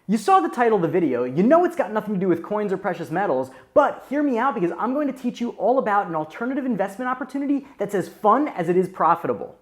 You saw the title of the video, you know it's got nothing to do with coins or precious metals, but hear me out because I'm going to teach you all about an alternative investment opportunity that's as fun as it is profitable.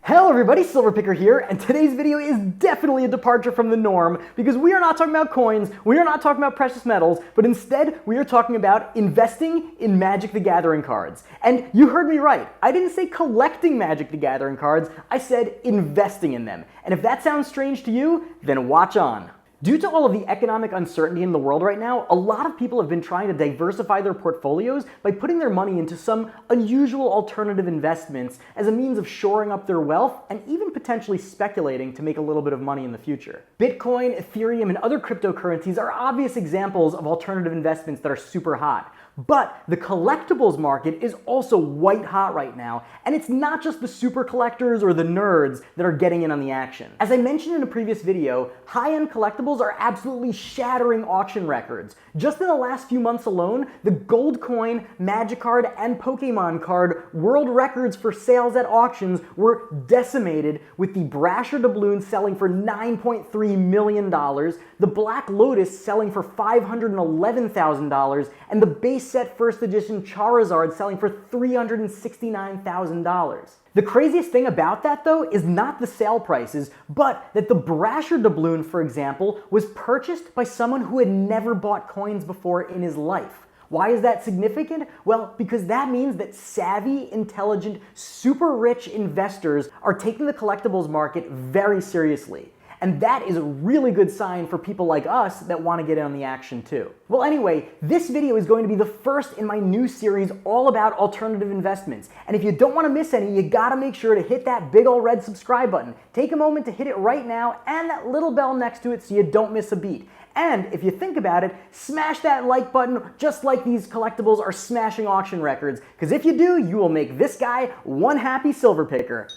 Hello everybody, Silverpicker here, and today's video is definitely a departure from the norm because we are not talking about coins, we are not talking about precious metals, but instead we are talking about investing in Magic the Gathering cards. And you heard me right, I didn't say collecting Magic the Gathering cards, I said investing in them. And if that sounds strange to you, then watch on. Due to all of the economic uncertainty in the world right now, a lot of people have been trying to diversify their portfolios by putting their money into some unusual alternative investments as a means of shoring up their wealth and even potentially speculating to make a little bit of money in the future. Bitcoin, Ethereum, and other cryptocurrencies are obvious examples of alternative investments that are super hot. But the collectibles market is also white hot right now, and it's not just the super collectors or the nerds that are getting in on the action. As I mentioned in a previous video, high-end collectibles are absolutely shattering auction records. Just in the last few months alone, the gold coin, Magic card, and Pokemon card world records for sales at auctions were decimated, with the Brasher doubloon selling for $9.3 million, the Black Lotus selling for $511,000, and the base set first edition Charizard selling for $369,000. The craziest thing about that, though, is not the sale prices, but that the Brasher doubloon, for example, was purchased by someone who had never bought coins before in his life. Why is that significant? Well, because that means that savvy, intelligent, super rich investors are taking the collectibles market very seriously. And that is a really good sign for people like us that want to get in on the action too. Well, anyway, this video is going to be the first in my new series all about alternative investments. And if you don't want to miss any, you gotta make sure to hit that big old red subscribe button. Take a moment to hit it right now and that little bell next to it so you don't miss a beat. And if you think about it, smash that like button just like these collectibles are smashing auction records. Because if you do, you will make this guy one happy silver picker.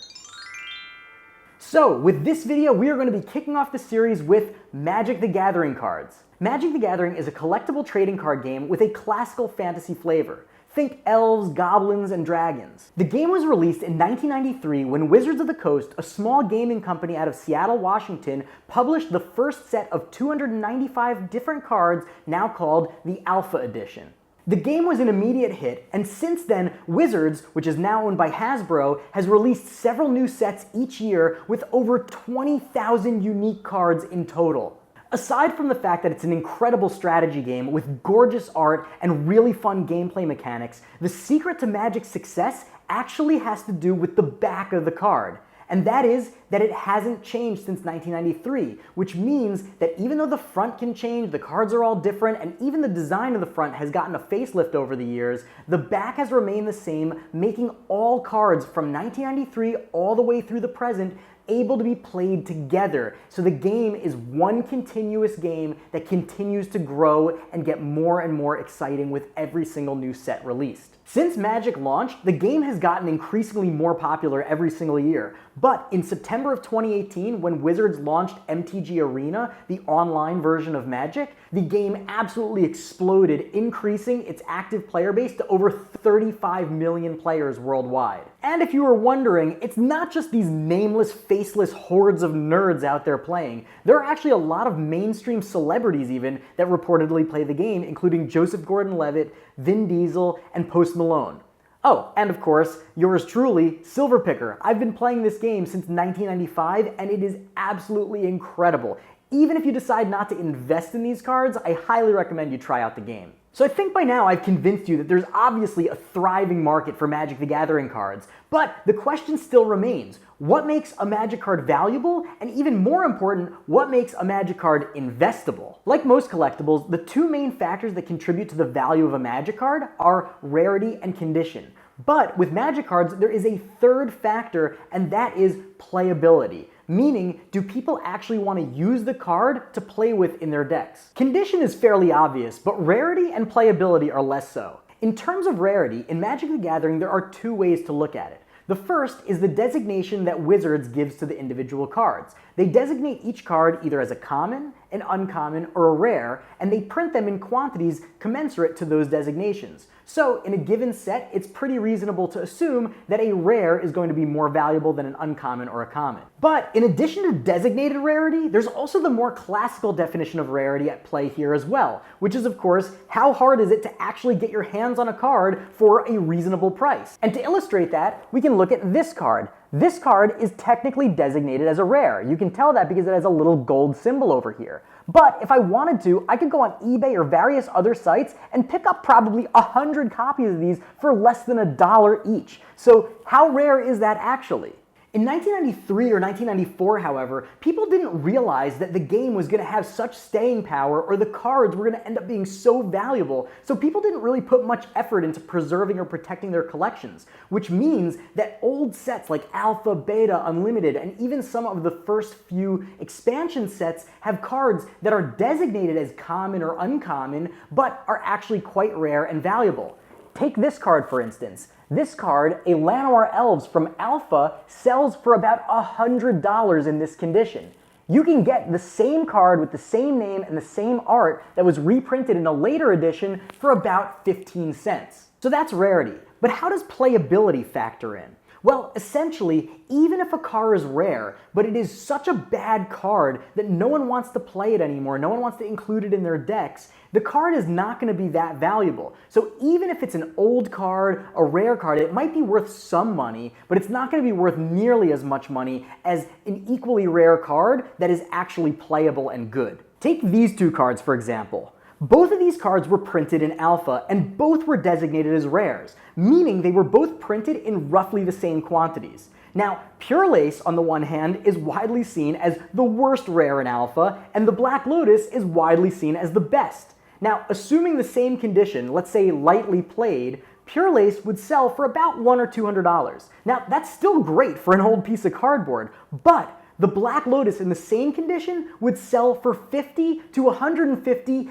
So, with this video, we are going to be kicking off the series with Magic the Gathering cards. Magic the Gathering is a collectible trading card game with a classical fantasy flavor. Think elves, goblins, and dragons. The game was released in 1993 when Wizards of the Coast, a small gaming company out of Seattle, Washington, published the first set of 295 different cards, now called the Alpha Edition. The game was an immediate hit, and since then, Wizards, which is now owned by Hasbro, has released several new sets each year with over 20,000 unique cards in total. Aside from the fact that it's an incredible strategy game with gorgeous art and really fun gameplay mechanics, the secret to Magic's success actually has to do with the back of the card. And that is that it hasn't changed since 1993, which means that even though the front can change, the cards are all different, and even the design of the front has gotten a facelift over the years, the back has remained the same, making all cards from 1993 all the way through the present able to be played together. So the game is one continuous game that continues to grow and get more and more exciting with every single new set released. Since Magic launched, the game has gotten increasingly more popular every single year. But in September of 2018, when Wizards launched MTG Arena, the online version of Magic, the game absolutely exploded, increasing its active player base to over 35 million players worldwide. And if you were wondering, it's not just these nameless, faceless hordes of nerds out there playing. There are actually a lot of mainstream celebrities even that reportedly play the game, including Joseph Gordon-Levitt, Vin Diesel, and Post Malone. Oh, and of course, yours truly, Silverpicker. I've been playing this game since 1995, and it is absolutely incredible. Even if you decide not to invest in these cards, I highly recommend you try out the game. So I think by now I've convinced you that there's obviously a thriving market for Magic the Gathering cards, but the question still remains, what makes a Magic card valuable? And even more important, what makes a Magic card investable? Like most collectibles, the two main factors that contribute to the value of a Magic card are rarity and condition. But with Magic cards, there is a third factor, and that is playability. Meaning, do people actually want to use the card to play with in their decks? Condition is fairly obvious, but rarity and playability are less so. In terms of rarity, in Magic the Gathering, there are two ways to look at it. The first is the designation that Wizards gives to the individual cards. They designate each card either as a common, an uncommon, or a rare, and they print them in quantities commensurate to those designations. So in a given set, it's pretty reasonable to assume that a rare is going to be more valuable than an uncommon or a common. But in addition to designated rarity, there's also the more classical definition of rarity at play here as well, which is of course, how hard is it to actually get your hands on a card for a reasonable price? And to illustrate that, we can look at this card. This card is technically designated as a rare. You can tell that because it has a little gold symbol over here. But if I wanted to, I could go on eBay or various other sites and pick up probably 100 copies of these for less than $1 each. So how rare is that actually? In 1993 or 1994, however, people didn't realize that the game was going to have such staying power or the cards were going to end up being so valuable, so people didn't really put much effort into preserving or protecting their collections, which means that old sets like Alpha, Beta, Unlimited, and even some of the first few expansion sets have cards that are designated as common or uncommon, but are actually quite rare and valuable. Take this card for instance. This card, a Llanowar Elves from Alpha, sells for about $100 in this condition. You can get the same card with the same name and the same art that was reprinted in a later edition for about 15 cents. So that's rarity. But how does playability factor in? Well, essentially, even if a card is rare, but it is such a bad card that no one wants to play it anymore, no one wants to include it in their decks, the card is not going to be that valuable. So even if it's an old card, a rare card, it might be worth some money, but it's not going to be worth nearly as much money as an equally rare card that is actually playable and good. Take these two cards, for example. Both of these cards were printed in Alpha, and both were designated as rares, meaning they were both printed in roughly the same quantities. Now, Pure Lace, on the one hand, is widely seen as the worst rare in Alpha, and the Black Lotus is widely seen as the best. Now, assuming the same condition, let's say lightly played, Pure Lace would sell for about $100 or $200. Now, that's still great for an old piece of cardboard, but the Black Lotus in the same condition would sell for $50,000 to $150,000.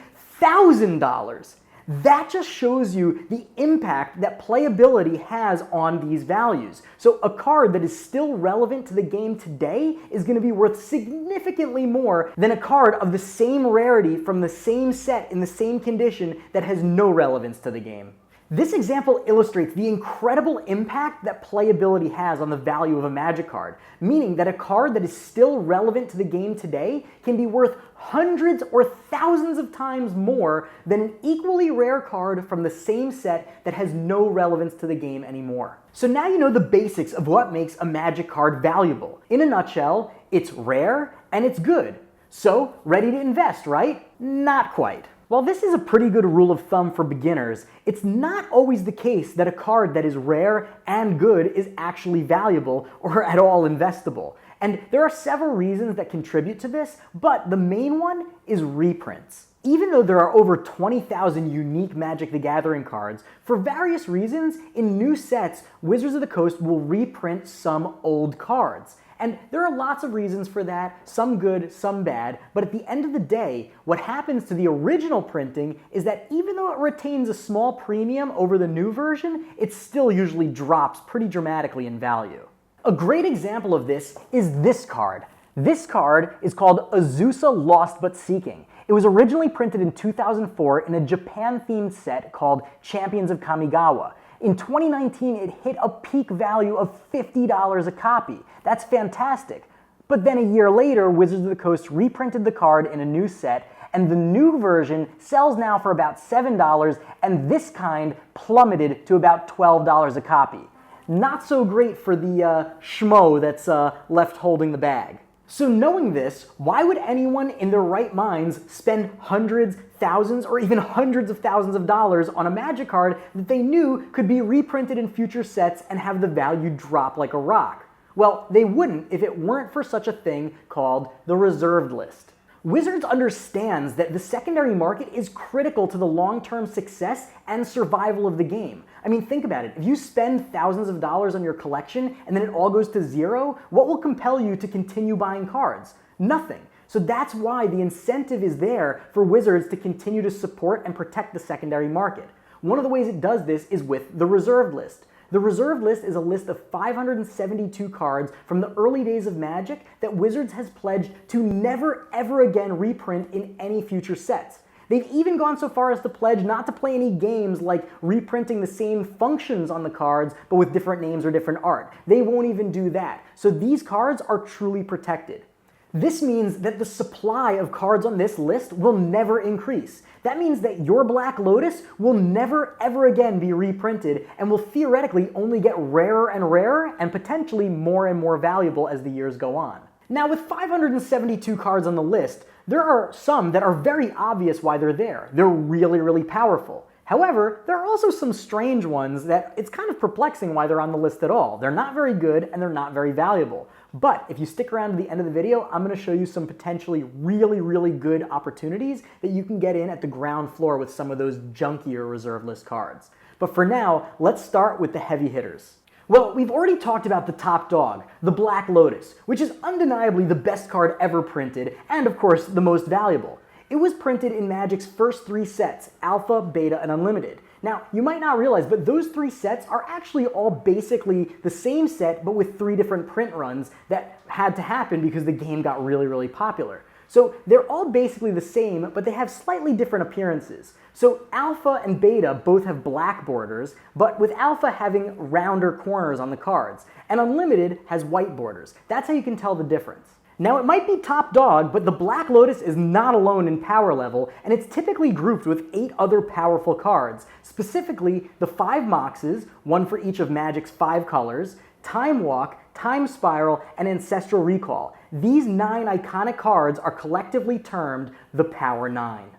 That just shows you the impact that playability has on these values. So a card that is still relevant to the game today is going to be worth significantly more than a card of the same rarity from the same set in the same condition that has no relevance to the game. This example illustrates the incredible impact that playability has on the value of a Magic card, meaning that a card that is still relevant to the game today can be worth hundreds or thousands of times more than an equally rare card from the same set that has no relevance to the game anymore. So now you know the basics of what makes a Magic card valuable. In a nutshell, it's rare and it's good. So, ready to invest, right? Not quite. While this is a pretty good rule of thumb for beginners, it's not always the case that a card that is rare and good is actually valuable or at all investable. And there are several reasons that contribute to this, but the main one is reprints. Even though there are over 20,000 unique Magic the Gathering cards, for various reasons, in new sets, Wizards of the Coast will reprint some old cards. And there are lots of reasons for that, some good, some bad, but at the end of the day, what happens to the original printing is that even though it retains a small premium over the new version, it still usually drops pretty dramatically in value. A great example of this is this card. This card is called Azusa Lost But Seeking. It was originally printed in 2004 in a Japan-themed set called Champions of Kamigawa. In 2019, it hit a peak value of $50 a copy. That's fantastic. But then a year later, Wizards of the Coast reprinted the card in a new set, and the new version sells now for about $7, and this kind plummeted to about $12 a copy. Not so great for the schmo that's left holding the bag. So knowing this, why would anyone in their right minds spend hundreds, thousands, or even hundreds of thousands of dollars on a Magic card that they knew could be reprinted in future sets and have the value drop like a rock? Well, they wouldn't if it weren't for such a thing called the reserved list. Wizards understands that the secondary market is critical to the long-term success and survival of the game. I mean, think about it. If you spend thousands of dollars on your collection and then it all goes to zero, what will compel you to continue buying cards? Nothing. So that's why the incentive is there for Wizards to continue to support and protect the secondary market. One of the ways it does this is with the reserved list. The reserve list is a list of 572 cards from the early days of Magic that Wizards has pledged to never ever again reprint in any future sets. They've even gone so far as to pledge not to play any games like reprinting the same functions on the cards but with different names or different art. They won't even do that. So these cards are truly protected. This means that the supply of cards on this list will never increase. That means that your Black Lotus will never ever again be reprinted and will theoretically only get rarer and rarer and potentially more and more valuable as the years go on. Now with 572 cards on the list, there are some that are very obvious why they're there. They're really, really powerful. However, there are also some strange ones that it's kind of perplexing why they're on the list at all. They're not very good and they're not very valuable. But if you stick around to the end of the video, I'm going to show you some potentially really, really good opportunities that you can get in at the ground floor with some of those junkier reserve list cards. But for now, let's start with the heavy hitters. Well, we've already talked about the top dog, the Black Lotus, which is undeniably the best card ever printed, and of course, the most valuable. It was printed in Magic's first 3 sets, Alpha, Beta, and Unlimited. Now, you might not realize, but those 3 sets are actually all basically the same set, but with 3 different print runs that had to happen because the game got really, really popular. So they're all basically the same, but they have slightly different appearances. So Alpha and Beta both have black borders, but with Alpha having rounder corners on the cards, and Unlimited has white borders. That's how you can tell the difference. Now it might be top dog, but the Black Lotus is not alone in power level, and it's typically grouped with 8 other powerful cards, specifically the 5 Moxes, one for each of Magic's 5 colors, Time Walk, Time Spiral, and Ancestral Recall. These 9 iconic cards are collectively termed the Power 9.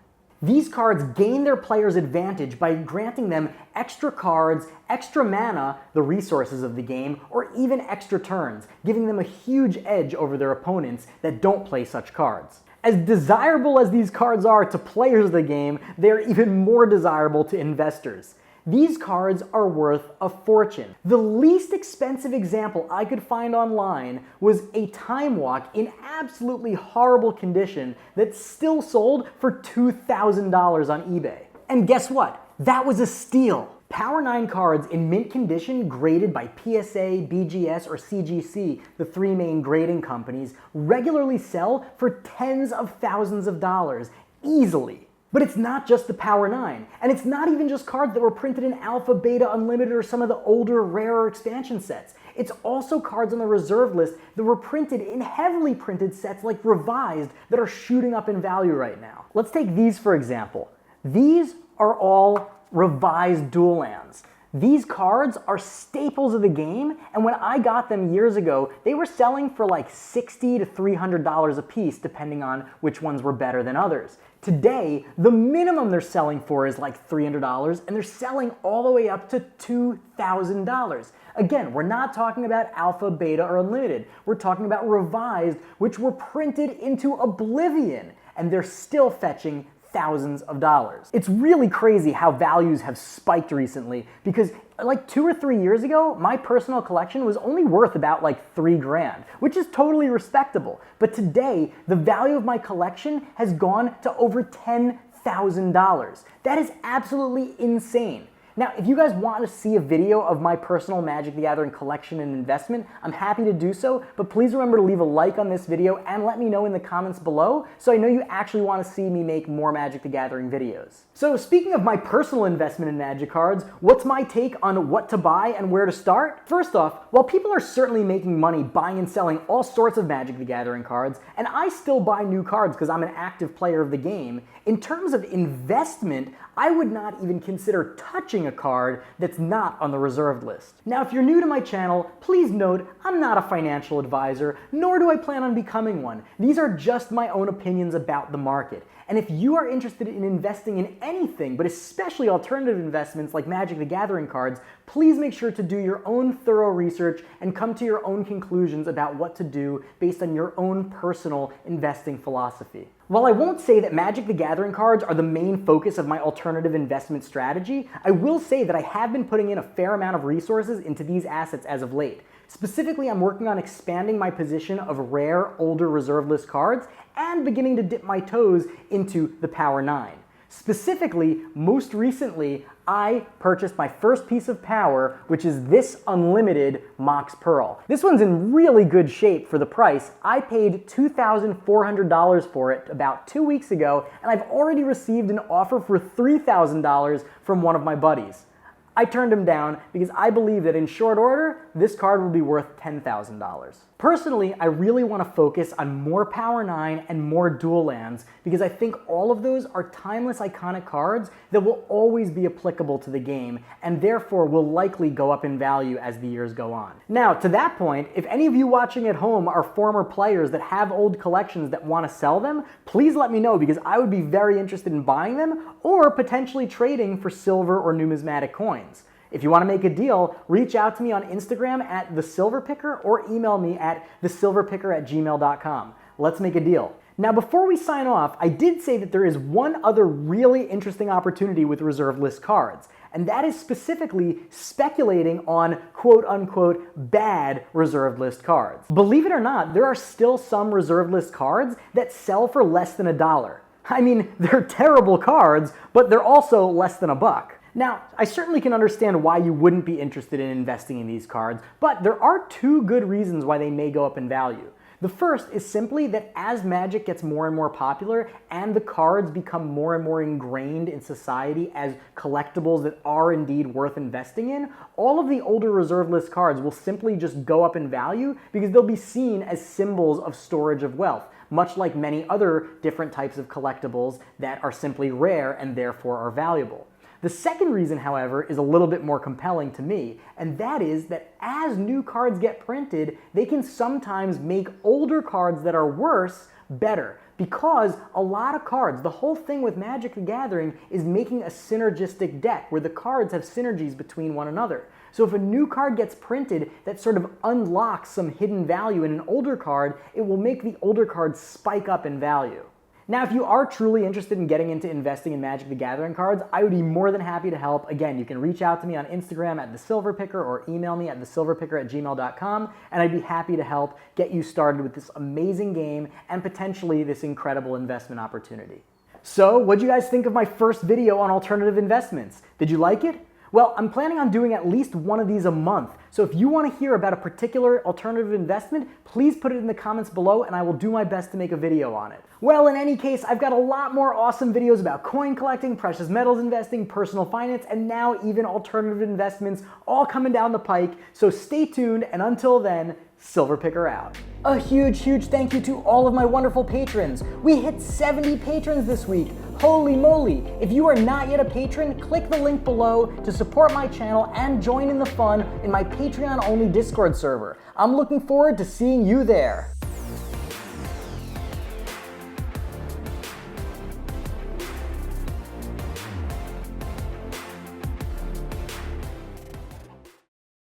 These cards gain their players' advantage by granting them extra cards, extra mana, the resources of the game, or even extra turns, giving them a huge edge over their opponents that don't play such cards. As desirable as these cards are to players of the game, they're even more desirable to investors. These cards are worth a fortune. The least expensive example I could find online was a Time Walk in absolutely horrible condition that still sold for $2,000 on eBay. And guess what? That was a steal. Power 9 cards in mint condition graded by PSA, BGS, or CGC, the 3 main grading companies, regularly sell for tens of thousands of dollars, easily. But it's not just the Power 9, and it's not even just cards that were printed in Alpha, Beta, Unlimited, or some of the older, rarer expansion sets. It's also cards on the reserve list that were printed in heavily printed sets like Revised that are shooting up in value right now. Let's take these for example. These are all Revised Dual Lands. These cards are staples of the game, and when I got them years ago, they were selling for like $60 to $300 a piece, depending on which ones were better than others. Today, the minimum they're selling for is like $300, and they're selling all the way up to $2,000. Again, we're not talking about Alpha, Beta, or Unlimited. We're talking about Revised, which were printed into oblivion, and they're still fetching thousands of dollars. It's really crazy how values have spiked recently because like 2 or 3 years ago, my personal collection was only worth about like $3 grand, which is totally respectable. But today, the value of my collection has gone to over $10,000. That is absolutely insane. Now, if you guys want to see a video of my personal Magic the Gathering collection and investment, I'm happy to do so, but please remember to leave a like on this video and let me know in the comments below so I know you actually want to see me make more Magic the Gathering videos. So speaking of my personal investment in Magic cards, what's my take on what to buy and where to start? First off, while people are certainly making money buying and selling all sorts of Magic the Gathering cards, and I still buy new cards because I'm an active player of the game, in terms of investment, I would not even consider touching a card that's not on the reserved list. Now, if you're new to my channel, please note I'm not a financial advisor, nor do I plan on becoming one. These are just my own opinions about the market. And if you are interested in investing in anything, but especially alternative investments like Magic the Gathering cards, please make sure to do your own thorough research and come to your own conclusions about what to do based on your own personal investing philosophy. While I won't say that Magic the Gathering cards are the main focus of my alternative investment strategy, I will say that I have been putting in a fair amount of resources into these assets as of late. Specifically, I'm working on expanding my position of rare, older reserve list cards and beginning to dip my toes into the Power 9. Specifically, most recently, I purchased my first piece of power, which is this unlimited Mox Pearl. This one's in really good shape for the price. I paid $2,400 for it about 2 weeks ago, and I've already received an offer for $3,000 from one of my buddies. I turned him down because I believe that in short order, this card will be worth $10,000. Personally, I really want to focus on more Power 9 and more Dual Lands because I think all of those are timeless, iconic cards that will always be applicable to the game and therefore will likely go up in value as the years go on. Now, to that point, if any of you watching at home are former players that have old collections that want to sell them, please let me know because I would be very interested in buying them or potentially trading for silver or numismatic coins. If you want to make a deal, reach out to me on Instagram at thesilverpicker or email me at thesilverpicker@gmail.com. Let's make a deal. Now, before we sign off, I did say that there is one other really interesting opportunity with reserve list cards, and that is specifically speculating on quote-unquote bad reserved list cards. Believe it or not, there are still some reserved list cards that sell for less than $1. I mean, they're terrible cards, but they're also less than $1. Now, I certainly can understand why you wouldn't be interested in investing in these cards, but there are two good reasons why they may go up in value. The first is simply that as Magic gets more and more popular and the cards become more and more ingrained in society as collectibles that are indeed worth investing in, all of the older reserve list cards will simply just go up in value because they'll be seen as symbols of storage of wealth, much like many other different types of collectibles that are simply rare and therefore are valuable. The second reason, however, is a little bit more compelling to me, and that is that as new cards get printed, they can sometimes make older cards that are worse better. Because a lot of cards, the whole thing with Magic the Gathering is making a synergistic deck where the cards have synergies between one another. So if a new card gets printed that sort of unlocks some hidden value in an older card, it will make the older card spike up in value. Now, if you are truly interested in getting into investing in Magic the Gathering cards, I would be more than happy to help. Again, you can reach out to me on Instagram at thesilverpicker or email me at thesilverpicker@gmail.com, and I'd be happy to help get you started with this amazing game and potentially this incredible investment opportunity. So, what'd you guys think of my first video on alternative investments? Did you like it? Well, I'm planning on doing at least one of these a month, so if you want to hear about a particular alternative investment, please put it in the comments below and I will do my best to make a video on it. Well, in any case, I've got a lot more awesome videos about coin collecting, precious metals investing, personal finance, and now even alternative investments all coming down the pike, so stay tuned, and until then, Silverpicker out. A huge thank you to all of my wonderful patrons. We hit 70 patrons this week. Holy moly! If you are not yet a patron, click the link below to support my channel and join in the fun in my Patreon-only Discord server. I'm looking forward to seeing you there.